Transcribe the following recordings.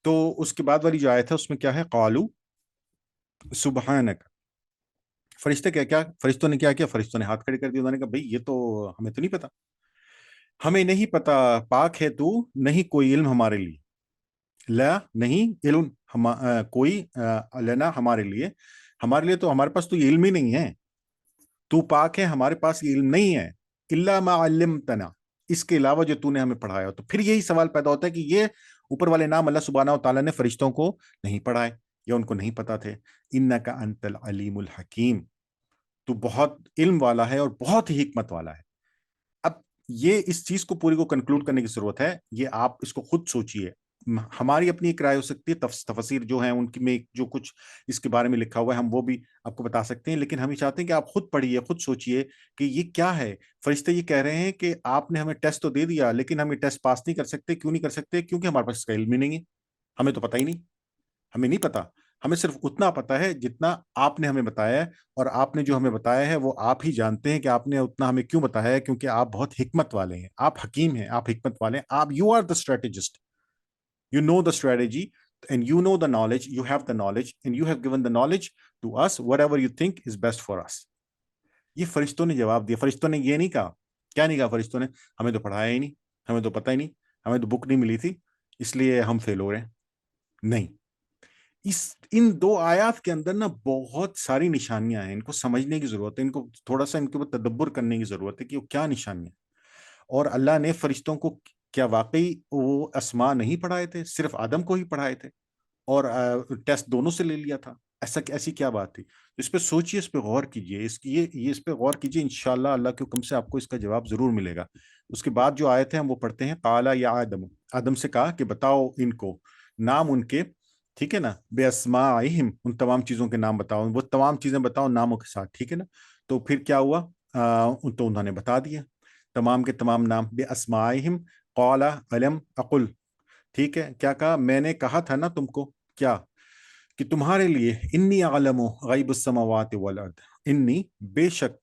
تو اس کے بعد والی جو آیت ہے اس میں کیا ہے؟ قالو سبحانک. فرشتوں نے کیا کیا؟ فرشتوں نے ہاتھ کھڑے کر دیے. انہوں نے کہا بھئی یہ تو ہمیں تو نہیں پتا، ہمیں نہیں پتا، پاک ہے تو، نہیں کوئی علم ہمارے لیے. لا نہیں علم کوئی لنا ہمارے لیے تو ہمارے پاس تو یہ علم ہی نہیں ہے. تو پاک ہے، ہمارے پاس یہ علم نہیں ہے. الا ما علمتنا، اس کے علاوہ جو تو نے ہمیں پڑھایا. تو پھر یہی سوال پیدا ہوتا ہے کہ یہ اوپر والے نام اللہ سبحانہ و تعالیٰ نے فرشتوں کو نہیں پڑھائے یا ان کو نہیں پتا تھے. انک انت العلیم الحکیم، تو بہت علم والا ہے اور بہت ہی حکمت والا ہے. اب یہ اس چیز کو پوری کو کنکلوڈ کرنے کی ضرورت ہے. یہ آپ اس کو خود سوچئے. ہماری اپنی ایک رائے ہو سکتی ہے، تفسیر جو ہیں ان کی میں جو کچھ اس کے بارے میں لکھا ہوا ہے ہم وہ بھی آپ کو بتا سکتے ہیں، لیکن ہم چاہتے ہیں کہ آپ خود پڑھیے، خود سوچئے کہ یہ کیا ہے. فرشتے یہ کہہ رہے ہیں کہ آپ نے ہمیں ٹیسٹ تو دے دیا لیکن ہم یہ ٹیسٹ پاس نہیں کر سکتے. کیوں نہیں کر سکتے؟ کیونکہ ہمارے پاس اس کا علم ہی نہیں ہے، ہمیں تو پتہ ہی نہیں. ہمیں نہیں پتا، ہمیں صرف اتنا پتا ہے جتنا آپ نے ہمیں بتایا ہے، اور آپ نے جو ہمیں بتایا ہے وہ آپ ہی جانتے ہیں کہ آپ نے اتنا ہمیں کیوں بتایا ہے. کیونکہ آپ بہت حکمت والے ہیں، آپ حکیم ہیں، آپ حکمت والے ہیں. آپ you are the strategist. You know the strategy and you know the knowledge, you have the knowledge and you have given the knowledge to us, whatever you think is best for us. یہ فرشتوں نے جواب دیا. فرشتوں نے یہ نہیں کہا. کیا نہیں کہا فرشتوں نے؟ ہمیں تو پڑھایا ہی نہیں، ہمیں تو پتہ ہی نہیں، ہمیں تو بک نہیں ملی تھی اس لیے ہم فیل ہو رہے ہیں. نہیں، ان دو آیات کے اندر نا بہت ساری نشانیاں ہیں. ان کو سمجھنے کی ضرورت ہے، ان کو تھوڑا سا ان کے اوپر تدبر کرنے کی ضرورت ہے کہ وہ کیا نشانیاں. اور اللہ نے فرشتوں کو کیا واقعی وہ اسماء نہیں پڑھائے تھے؟ صرف آدم کو ہی پڑھائے تھے اور ٹیسٹ دونوں سے لے لیا تھا؟ ایسی کیا بات تھی؟ اس پہ سوچیے، اس پہ غور کیجیے، اس پہ غور کیجیے. انشاءاللہ اللہ کے حکم سے آپ کو اس کا جواب ضرور ملے گا. اس کے بعد جو آیت ہے ہم وہ پڑھتے ہیں. قال یا آدم سے کہا کہ بتاؤ ان کو نام ان کے، ٹھیک ہے نا، بے اسماءہم، ان تمام چیزوں کے نام بتاؤ، وہ تمام چیزیں بتاؤ ناموں کے ساتھ، ٹھیک ہے نا. تو پھر کیا ہوا؟ تو انہوں نے بتا دیا تمام کے تمام نام. بے اسماءہم قال علم اقل، ٹھیک ہے. کیا کہا؟ میں نے کہا تھا نا تم کو، کیا کہ تمہارے لیے انی اعلم غیب السماوات والارض، انی بے شک،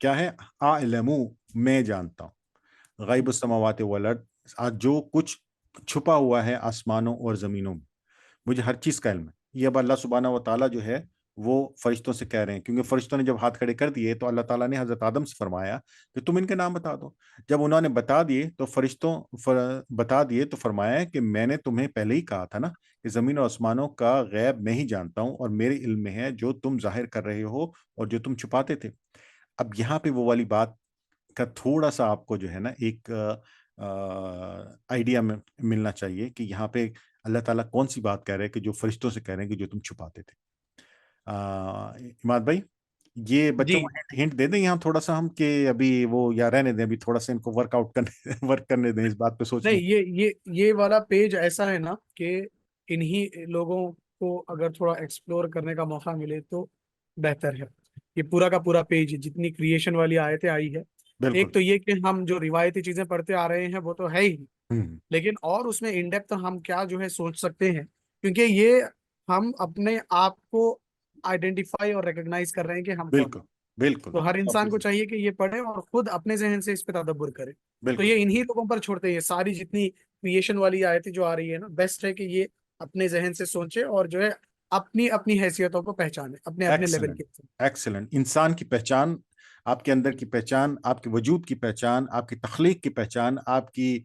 کیا ہے؟ اعلم، میں جانتا ہوں، غیب السماوات والارض، جو کچھ چھپا ہوا ہے آسمانوں اور زمینوں میں، مجھے ہر چیز کا علم ہے. یہ اب اللہ سبحانہ و تعالیٰ جو ہے وہ فرشتوں سے کہہ رہے ہیں، کیونکہ فرشتوں نے جب ہاتھ کھڑے کر دیے تو اللہ تعالیٰ نے حضرت آدم سے فرمایا کہ تم ان کے نام بتا دو. جب انہوں نے بتا دیے تو بتا دیے تو فرمایا کہ میں نے تمہیں پہلے ہی کہا تھا نا کہ زمین و آسمانوں کا غیب میں ہی جانتا ہوں، اور میرے علم میں ہے جو تم ظاہر کر رہے ہو اور جو تم چھپاتے تھے. اب یہاں پہ وہ والی بات کا تھوڑا سا آپ کو جو ہے نا ایک آئیڈیا میں ملنا چاہیے کہ یہاں پہ اللہ تعالیٰ کون سی بات کہہ رہے ہیں کہ جو فرشتوں سے کہہ رہے ہیں کہ جو تم چھپاتے تھے. عماد بھائی، یہ بچوں جی کو ہنٹ دے دیں یہاں تھوڑا سا ہم، کہ ابھی وہ یا رہنے دیں، ابھی تھوڑا سا ان کو ورک کرنے دیں، اس بات پہ سوچنے. نہیں، یہ والا پیج ایسا ہے نا کہ انہی لوگوں کو اگر تھوڑا ایکسپلور کرنے کا موقع ملے تو بہتر ہے. یہ پورا کا پورا پیج جتنی کریشن والی آیتیں آئی ہے، بالکل. ایک تو یہ کہ ہم جو روایتی چیزیں پڑھتے آ رہے ہیں وہ تو ہے ہی، ہوں، لیکن اور اس میں ان ڈیپتھ ہم کیا جو ہے سوچ سکتے ہیں، کیونکہ یہ ہم اپنے آپ کو آئیڈینٹیفائی اور ریکگنائز کر رہے ہیں کہ ہم کون ہیں. بالکل بالکل. تو ہر انسان کو چاہیے کہ یہ پڑھے اور خود اپنے ذہن سے اس پہ تدبر کرے. تو بالکل یہ انہی لوگوں پر چھوڑتے ہیں. یہ ساری جتنی کریشن والی آیتیں جو آ رہی ہے نا، بیسٹ ہے کہ یہ اپنے ذہن سے سوچے اور جو ہے اپنی اپنی حیثیتوں کو پہچانے اپنے اپنے لیول ایکسلنٹ، کے. ایکسلنٹ. انسان کی پہچان، آپ کے اندر کی پہچان، آپ کے وجود کی پہچان، آپ کی تخلیق کی پہچان، آپ کی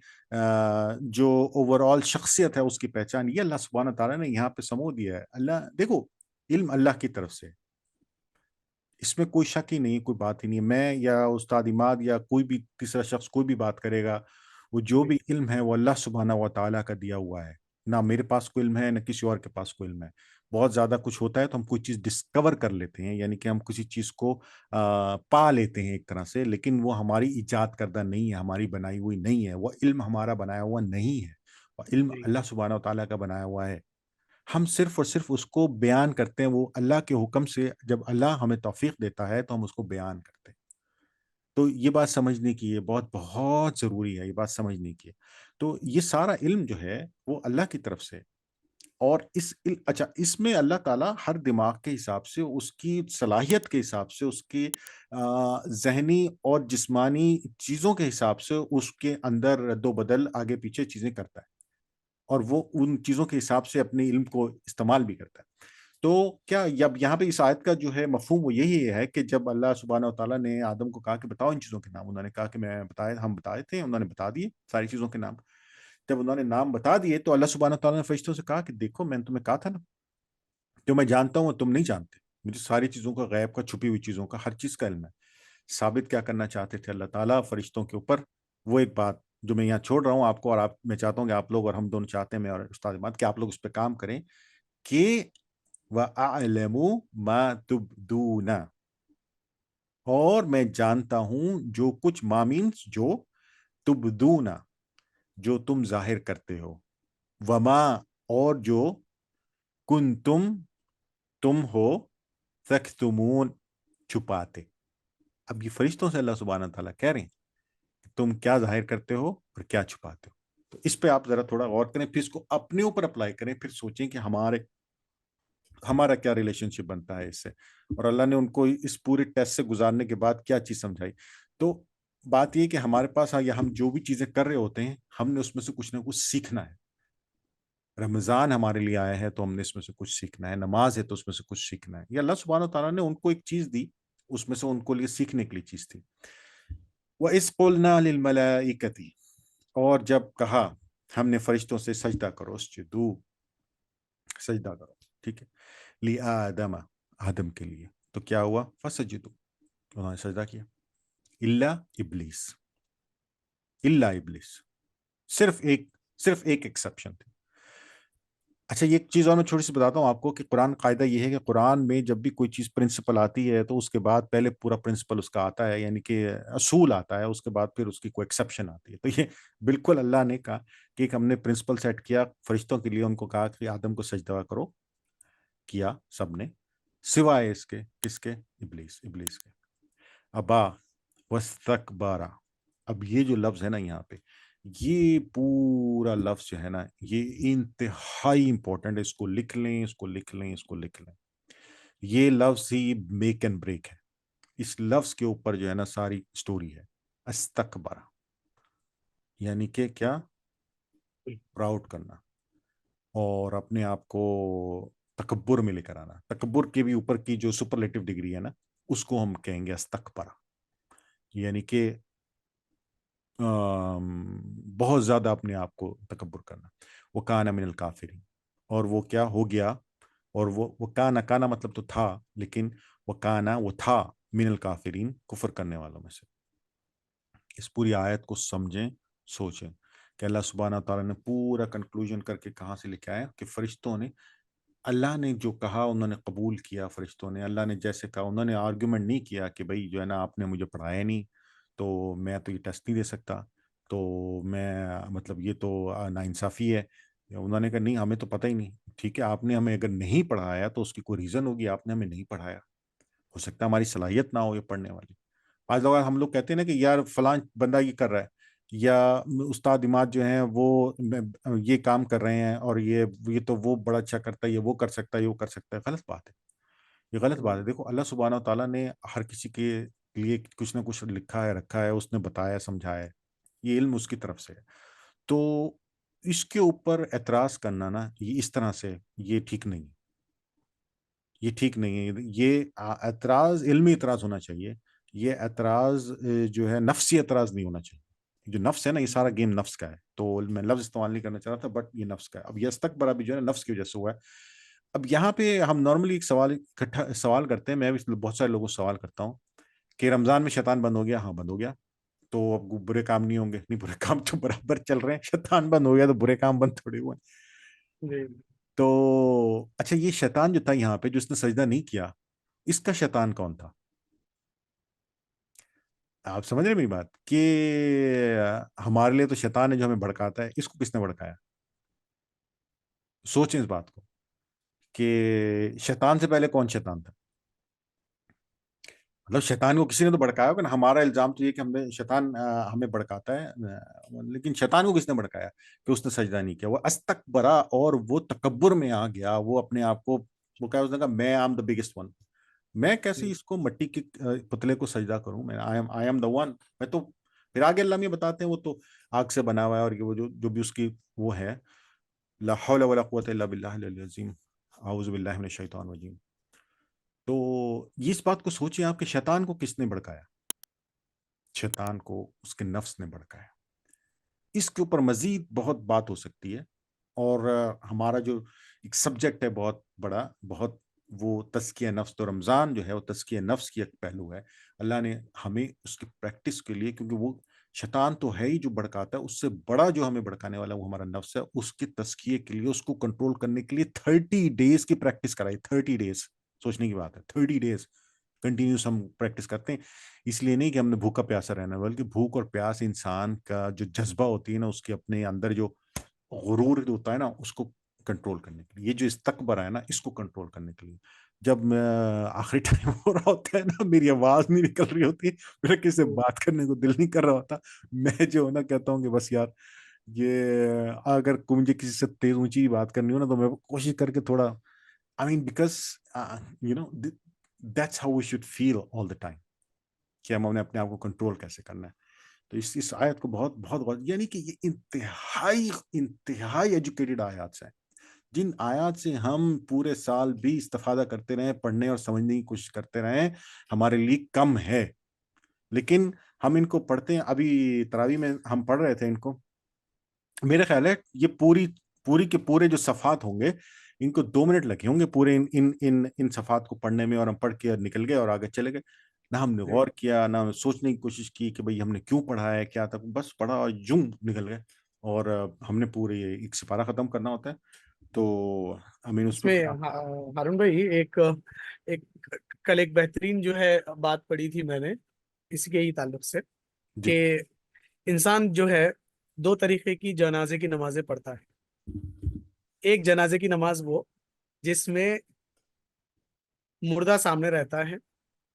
جو اوور آل شخصیت ہے اس کی پہچان، یہ اللہ سبحانہ تعالیٰ نے یہاں پہ سمو دیا ہے. اللہ دیکھو، علم اللہ کی طرف سے، اس میں کوئی شک ہی نہیں، کوئی بات ہی نہیں. میں یا استاد عماد یا کوئی بھی تیسرا شخص کوئی بھی بات کرے گا، وہ جو بھی علم ہے وہ اللہ سبحانہ و تعالیٰ کا دیا ہوا ہے. نہ میرے پاس کوئی علم ہے نہ کسی اور کے پاس کوئی علم ہے. بہت زیادہ کچھ ہوتا ہے تو ہم کوئی چیز ڈسکور کر لیتے ہیں، یعنی کہ ہم کسی چیز کو پا لیتے ہیں ایک طرح سے، لیکن وہ ہماری ایجاد کردہ نہیں ہے، ہماری بنائی ہوئی نہیں ہے. وہ علم ہمارا بنایا ہوا نہیں ہے، وہ علم اللہ سبحانہ و تعالیٰ کا بنایا ہوا ہے. ہم صرف اور صرف اس کو بیان کرتے ہیں. وہ اللہ کے حکم سے جب اللہ ہمیں توفیق دیتا ہے تو ہم اس کو بیان کرتے ہیں. تو یہ بات سمجھنے کی ہے، بہت بہت ضروری ہے یہ بات سمجھنے کی. تو یہ سارا علم جو ہے وہ اللہ کی طرف سے. اور اچھا، اس میں اللہ تعالیٰ ہر دماغ کے حساب سے، اس کی صلاحیت کے حساب سے، اس کی ذہنی اور جسمانی چیزوں کے حساب سے اس کے اندر رد و بدل، آگے پیچھے چیزیں کرتا ہے. اور وہ ان چیزوں کے حساب سے اپنے علم کو استعمال بھی کرتا ہے. تو کیا اب یہاں پہ اس آیت کا جو ہے مفہوم وہ یہی ہے کہ جب اللہ سبحانہ و تعالیٰ نے آدم کو کہا کہ بتاؤ ان چیزوں کے نام، انہوں نے کہا کہ ہم بتائے تھے، انہوں نے بتا دیے ساری چیزوں کے نام. جب انہوں نے نام بتا دیے تو اللہ سبحانہ و تعالیٰ نے فرشتوں سے کہا کہ دیکھو میں نے تمہیں کہا تھا نا، جو میں جانتا ہوں اور تم نہیں جانتے. مجھے ساری چیزوں کا، غیب کا، چھپی ہوئی چیزوں کا، ہر چیز کا علم ہے. ثابت کیا کرنا چاہتے تھے اللہ تعالیٰ فرشتوں کے اوپر؟ وہ ایک بات جو میں یہاں چھوڑ رہا ہوں آپ کو، اور میں چاہتا ہوں کہ آپ لوگ اور ہم دونوں چاہتے ہیں، میں اور استاد احمد، کہ آپ لوگ اس پہ کام کریں کہ وَأَعْلَمُ مَا تُبْدُونَ، اور میں جانتا ہوں جو کچھ، مامینس جو، تبدون جو تم ظاہر کرتے ہو، وما اور جو، تم ہو، تکتمون چھپاتے. اب یہ فرشتوں سے اللہ سبحانہ تعالیٰ کہہ رہے ہیں کہ تم کیا ظاہر کرتے ہو اور کیا چھپاتے ہو. تو اس پہ آپ ذرا تھوڑا غور کریں، پھر اس کو اپنے اوپر اپلائی کریں، پھر سوچیں کہ ہمارا کیا ریلیشن شپ بنتا ہے اس سے، اور اللہ نے ان کو اس پورے ٹیسٹ سے گزارنے کے بعد کیا چیز سمجھائی. تو بات یہ کہ ہمارے پاس یا ہم جو بھی چیزیں کر رہے ہوتے ہیں، ہم نے اس میں سے کچھ نہ کچھ سیکھنا ہے. رمضان ہمارے لیے آیا ہے تو ہم نے اس میں سے کچھ سیکھنا ہے، نماز ہے تو اس میں سے کچھ سیکھنا ہے. یہ اللہ سبحانہ تعالیٰ نے ان کو ایک چیز دی، اس میں سے ان کو لیے سیکھنے کے لیے چیز تھی. وَإِذْ قُلْنَا لِلْمَلَائِكَةِ، اور جب کہا ہم نے فرشتوں سے سجدہ کرو، اسجدوا، سجدہ کرو، ٹھیک ہے، لِآدَمَ، آدم کے لیے. تو کیا ہوا؟ فسجدوا، انہوں نے سجدہ کیا. الا ابلیس، الا ابلیس، صرف ایک ایکسپشن تھی. اچھا یہ ایک چیز اور میں چھوٹی سی بتاتا ہوں آپ کو کہ قرآن قاعدہ یہ ہے کہ قرآن میں جب بھی کوئی چیز پرنسپل آتی ہے تو اس کے بعد پہلے پورا پرنسپل اس کا آتا ہے، یعنی کہ اصول آتا ہے، اس کے بعد پھر اس کی کوئی ایکسیپشن آتی ہے. تو یہ بالکل اللہ نے کہا کہ ایک ہم نے پرنسپل سیٹ کیا فرشتوں کے لیے، ان کو کہا کہ آدم کو سجدہ کرو، کیا سب نے، سوائے اس کے، کس کے؟ ابلیس کے. ابا واستکبارا. اب یہ جو لفظ ہے نا یہاں پہ، یہ پورا لفظ جو ہے نا یہ انتہائی امپورٹنٹ ہے. اس کو لکھ لیں، اس کو لکھ لیں، اس کو لکھ لیں. یہ لفظ ہی میک اینڈ بریک ہے. اس لفظ کے اوپر جو ہے نا ساری سٹوری ہے. استکبارا یعنی کہ کیا؟ پراؤڈ کرنا اور اپنے آپ کو تکبر میں لے کر آنا. تکبر کے بھی اوپر کی جو سپرلیٹو ڈگری ہے نا، اس کو ہم کہیں گے استکبارا، یعنی کہ بہت زیادہ اپنے آپ کو تکبر کرنا. وہ کانا من الکافرین، اور وہ کیا ہو گیا، اور وہ کانا مطلب تو تھا، لیکن وہ تھا من الکافرین، کفر کرنے والوں میں سے. اس پوری آیت کو سمجھیں، سوچیں کہ اللہ سبحانہ تعالیٰ نے پورا کنکلوژن کر کے کہاں سے لکھا ہے کہ فرشتوں نے، اللہ نے جو کہا انہوں نے قبول کیا. فرشتوں نے اللہ نے جیسے کہا، انہوں نے آرگومنٹ نہیں کیا کہ بھائی جو ہے نا آپ نے مجھے پڑھایا نہیں تو میں تو یہ ٹیسٹ نہیں دے سکتا، تو میں مطلب یہ تو ناانصافی ہے. انہوں نے کہا نہیں ہمیں تو پتہ ہی نہیں. ٹھیک ہے، آپ نے ہمیں اگر نہیں پڑھایا تو اس کی کوئی ریزن ہوگی، آپ نے ہمیں نہیں پڑھایا، ہو سکتا ہے ہماری صلاحیت نہ ہو یہ پڑھنے والی. بعض لوگ ہم لوگ کہتے ہیں نا کہ یار فلاں بندہ یہ کر رہا ہے، یا استاد اماد جو ہیں وہ یہ کام کر رہے ہیں، اور یہ تو وہ بڑا اچھا کرتا ہے، یہ وہ کر سکتا ہے، یہ وہ کر سکتا ہے. غلط بات ہے، یہ غلط بات ہے. دیکھو اللہ سبحانہ و تعالیٰ نے ہر کسی کے لیے کچھ نہ کچھ لکھا ہے، رکھا ہے، اس نے بتایا، سمجھایا ہے، یہ علم اس کی طرف سے ہے. تو اس کے اوپر اعتراض کرنا نا یہ اس طرح سے یہ ٹھیک نہیں ہے، یہ ٹھیک نہیں ہے. یہ اعتراض علمی اعتراض ہونا چاہیے. یہ اعتراض جو ہے نفسی اعتراض نہیں ہونا چاہیے. جو نفس ہے نا، یہ سارا گیم نفس کا ہے. تو میں لفظ استعمال نہیں کرنا چاہ رہا تھا، بٹ یہ نفس کا ہے. اب یہ استکبارہ بھی جو ہے نفس کی وجہ سے ہوا ہے. اب یہاں پہ ہم نارملی ایک سوال کرتے ہیں، میں بھی بہت سارے لوگوں سے سوال کرتا ہوں کہ رمضان میں شیطان بند ہو گیا؟ ہاں بند ہو گیا. تو اب برے کام نہیں ہوں گے؟ نہیں، برے کام تو برابر چل رہے ہیں. شیطان بند ہو گیا تو برے کام بند تھوڑے ہوئے. جی. تو اچھا یہ شیطان جو تھا یہاں پہ جو اس نے سجدہ نہیں کیا، اس کا شیطان کون تھا؟ آپ سمجھ رہے میری بات کہ ہمارے لیے تو شیطان ہے جو ہمیں بھڑکاتا ہے، اس کو کس نے بھڑکایا؟ سوچیں اس بات کو کہ شیطان سے پہلے کون شیطان تھا. مطلب شیطان کو کسی نے تو بھڑکایا ہوگا نا. ہمارا الزام تو یہ کہ شیطان ہمیں بھڑکاتا ہے، لیکن شیطان کو کس نے بھڑکایا کہ اس نے سجدہ نہیں کیا؟ وہ استکبرا، اور وہ تکبر میں آ گیا. وہ اپنے آپ کو، وہ کہا اس نے کہا میں آم دا بگیسٹ ون، میں کیسے اس کو مٹی کے پتلے کو سجدہ کروں؟ میں آئی ایم دا ون. میں تو پھر آگے اللہ میں بتاتے ہیں وہ تو آگ سے بنا ہوا ہے، اور وہ جو بھی اس کی وہ ہے. لا حول ولا قوة الا باللہ العلی العظیم، اعوذ باللہ من الشیطان الرجیم۔ تو یہ اس بات کو سوچیں آپ کہ شیطان کو کس نے بھڑکایا؟ شیطان کو اس کے نفس نے بھڑکایا۔ اس کے اوپر مزید بہت بات ہو سکتی ہے، اور ہمارا جو ایک سبجیکٹ ہے بہت بڑا، بہت، وہ تزکیہ نفس، تو رمضان جو ہے وہ تزکیہ نفس کی ایک پہلو ہے۔ اللہ نے ہمیں اس کی پریکٹس کے لیے، کیونکہ وہ شیطان تو ہے ہی جو بھڑکاتا ہے، اس سے بڑا جو ہمیں بھڑکانے والا وہ ہمارا نفس ہے، اس کے تزکیے کے لیے، اس کو کنٹرول کرنے کے لیے 30 ڈیز کی پریکٹس کرائی۔ 30 ڈیز سوچنے کی بات ہے، 30 ڈیز کنٹینیوس ہم پریکٹس کرتے ہیں۔ اس لیے نہیں کہ ہم نے بھوکا پیاسا رہنا، بلکہ بھوک اور پیاس انسان کا جو جذبہ ہوتی ہے نا، اس کے اپنے اندر جو غرور ہوتا ہے نا، اس کو کنٹرول کرنے کے لیے، یہ جو استکبر ہے نا، اس کو کنٹرول کرنے کے لیے۔ جب میں آخری ٹائم ہو رہا ہوتا ہے نا، میری آواز نہیں نکل رہی ہوتی، میرا کسی سے بات کرنے کو دل نہیں کر رہا ہوتا، میں جو ہے نا کہتا ہوں کہ بس یار، یہ اگر مجھے کسی سے تیز اونچی بات کرنی ہو نا، تو میں کوشش کر کے تھوڑا، I mean because you know that's how we should feel all the time, کہ ہم نے اپنے آپ کو کنٹرول کیسے کرنا ہے۔ تو اس آیت کو بہت بہت غور، یعنی کہ یہ انتہائی ایجوکیٹڈ آیات ہیں، جن آیات سے ہم پورے سال بھی استفادہ کرتے رہیں، پڑھنے اور سمجھنے کی کوشش کرتے رہیں، ہمارے لیے کم ہے۔ لیکن ہم ان کو پڑھتے ہیں، ابھی تراویح میں ہم پڑھ رہے تھے ان کو، میرے خیال ہے یہ پوری کے پورے جو صفحات ہوں گے، ان کو 2 منٹ لگے ہوں گے پورے ان صفحات کو پڑھنے میں، اور ہم پڑھ کے نکل گئے اور آگے چلے گئے۔ نہ ہم نے غور کیا، نہ سوچنے کی کوشش کی کہ بھئی ہم نے کیوں پڑھا ہے، کیا تھا، بس پڑھا اور یوں نکل گئے، اور ہم نے پورے ایک سپارہ ختم کرنا ہوتا ہے، تو امین اس اس پہ میں پھر آپ۔ ہارون بھائی ایک کل ایک بہترین جو ہے بات پڑھی تھی میں نے اسی کے ہی تعلق سے، جی، کہ انسان جو ہے دو طریقے کی جنازے کی نمازیں پڑھتا ہے۔ ایک جنازے کی نماز وہ جس میں مردہ سامنے رہتا ہے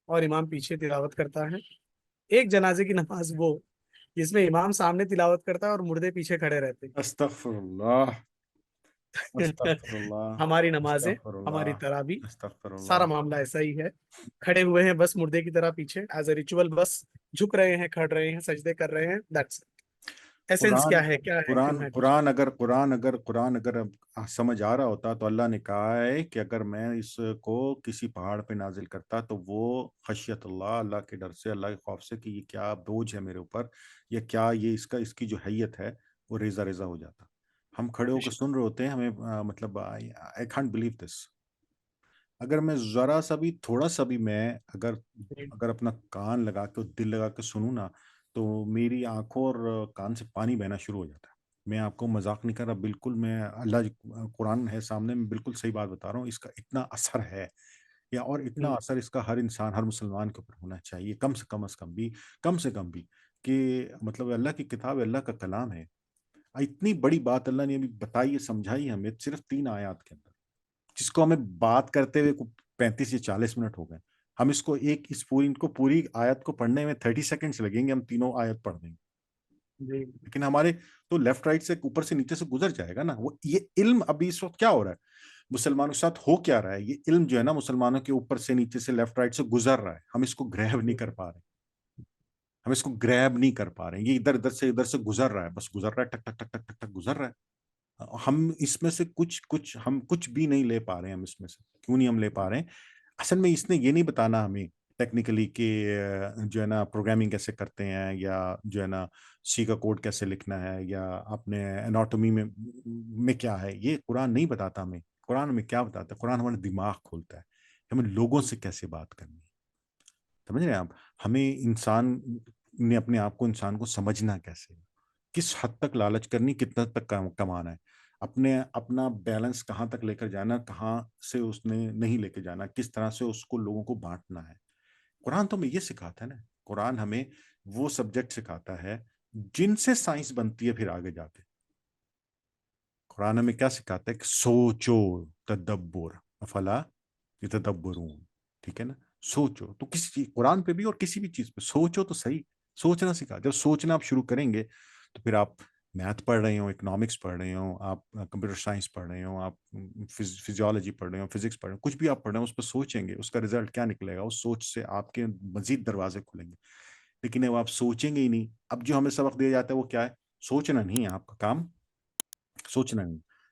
اور امام پیچھے تلاوت کرتا ہے۔ ایک جنازے کی نماز وہ جس میں امام سامنے تلاوت کرتا ہے اور مردے پیچھے کھڑے رہتے استغفر اللہ، ہیں۔ استغفر اللہ، ہماری نمازیں، استغفر ہماری اللہ، تراویح، استغفر سارا اللہ۔ معاملہ ایسا ہی ہے۔ کھڑے ہوئے ہیں بس مردے کی طرح پیچھے ایز اے ریچول، بس جھک رہے ہیں، کھڑ رہے ہیں، سجدے کر رہے ہیں، دیٹس ایسنس قرآن کیا ہے، کیا ہے قرآن ہیومینٹی۔ قرآن اگر سمجھ آ رہا ہوتا تو اللہ نے کہا ہے کہ اگر میں اس کو کسی پہاڑ پہ نازل کرتا تو وہ خشیت اللہ، اللہ کے ڈر سے، اللہ کے خوف سے کہ یہ کیا بوجھ ہے میرے اوپر، یا کیا یہ اس کی جو حیت ہے وہ ریزہ ریزہ ہو جاتا۔ ہم کھڑے ہو کے سن رہے ہوتے ہیں، ہمیں مطلب آئی کانٹ بلیو دس، اگر میں ذرا سا بھی، تھوڑا سا بھی، میں اگر اپنا کان لگا کے دل لگا کے سنوں نا، تو میری آنکھوں اور کان سے پانی بہنا شروع ہو جاتا ہے۔ میں آپ کو مذاق نہیں کر رہا، بالکل، میں قرآن ہے سامنے، میں بالکل صحیح بات بتا رہا ہوں، اس کا اتنا اثر ہے، یا اور اتنا اثر اس کا ہر انسان، ہر مسلمان کے اوپر ہونا چاہیے، کم سے کم بھی، کہ مطلب اللہ کی کتاب ہے، اللہ کا کلام ہے، اتنی بڑی بات اللہ نے ابھی بتائی ہے، سمجھائی ہمیں صرف 3 آیات کے اندر، جس کو ہمیں بات کرتے ہوئے 35 یا 40 منٹ ہو گئے۔ ہم ان کو پوری آیت کو پڑھنے میں 30 سیکنڈز لگیں گے، ہم تینوں آیت پڑھ دیں گے، جی لیکن ہمارے تو لیفٹ رائٹ سے، اوپر سے نیچے سے گزر جائے گا نا وہ، یہ علم ابھی اس وقت کیا ہو رہا ہے مسلمانوں کے ساتھ، ہو کیا رہا ہے، یہ علم جو ہے نا مسلمانوں کے اوپر سے، نیچے سے، لیفٹ رائٹ سے گزر رہا ہے، ہم اس کو گریب نہیں کر پا رہے، یہ ادھر ادھر سے گزر رہا ہے، بس گزر رہا ہے، ٹک ٹک ٹک ٹک ٹک ٹک گزر رہا ہے، ہم اس میں سے کچھ بھی نہیں لے پا رہے ہیں، ہم اس میں سے کیوں نہیں ہم لے پا رہے ہیں؟ اصل میں اس نے یہ نہیں بتانا ہمیں ٹیکنیکلی کہ جو ہے نا پروگرامنگ کیسے کرتے ہیں، یا جو ہے نا سی کا کوڈ کیسے لکھنا ہے، یا اپنے اناٹومی میں کیا ہے، یہ قرآن نہیں بتاتا ہمیں۔ قرآن ہمیں کیا بتاتا ہے؟ قرآن ہمارا دماغ کھولتا ہے، ہمیں لوگوں سے کیسے بات کرنی ہے، سمجھ رہے ہیں آپ؟ ہمیں انسان نے اپنے آپ کو، انسان کو سمجھنا کیسے، کس حد تک لالچ کرنی، کتنا حد تک کمانا ہے، اپنا بیلنس کہاں تک لے کر جانا، کہاں سے اس نے نہیں لے کے جانا، کس طرح سے اس کو لوگوں کو بانٹنا ہے۔ قرآن تو ہمیں یہ سکھاتا ہے نا، قرآن ہمیں وہ سبجیکٹ سکھاتا ہے جن سے سائنس بنتی ہے پھر آگے جا کے۔ قرآن ہمیں کیا سکھاتا ہے کہ سوچو، تدبر، افلا یتدبرون، ٹھیک ہے نا، سوچو، تو کسی چیز، قرآن پہ بھی اور کسی بھی چیز پہ سوچو تو صحیح، سوچنا سکھا، جب سوچنا آپ شروع کریں گے تو پھر آپ میتھ پڑھ رہے ہوں، اکنامکس پڑھ رہے ہوں، آپ کمپیوٹر سائنس پڑھ رہے ہوں، آپ فزیولوجی پڑھ رہے ہوں، فزکس پڑھ رہے ہوں، کچھ بھی آپ پڑھ رہے ہیں اس پہ سوچیں گے، اس کا رزلٹ کیا نکلے گا، اس سوچ سے آپ کے مزید دروازے کھلیں گے۔ لیکن اب آپ سوچیں گے ہی نہیں، اب جو ہمیں سبق دیا جاتا ہے وہ کیا ہے؟ سوچنا نہیں ہے آپ کا کام، سوچنا نہیں،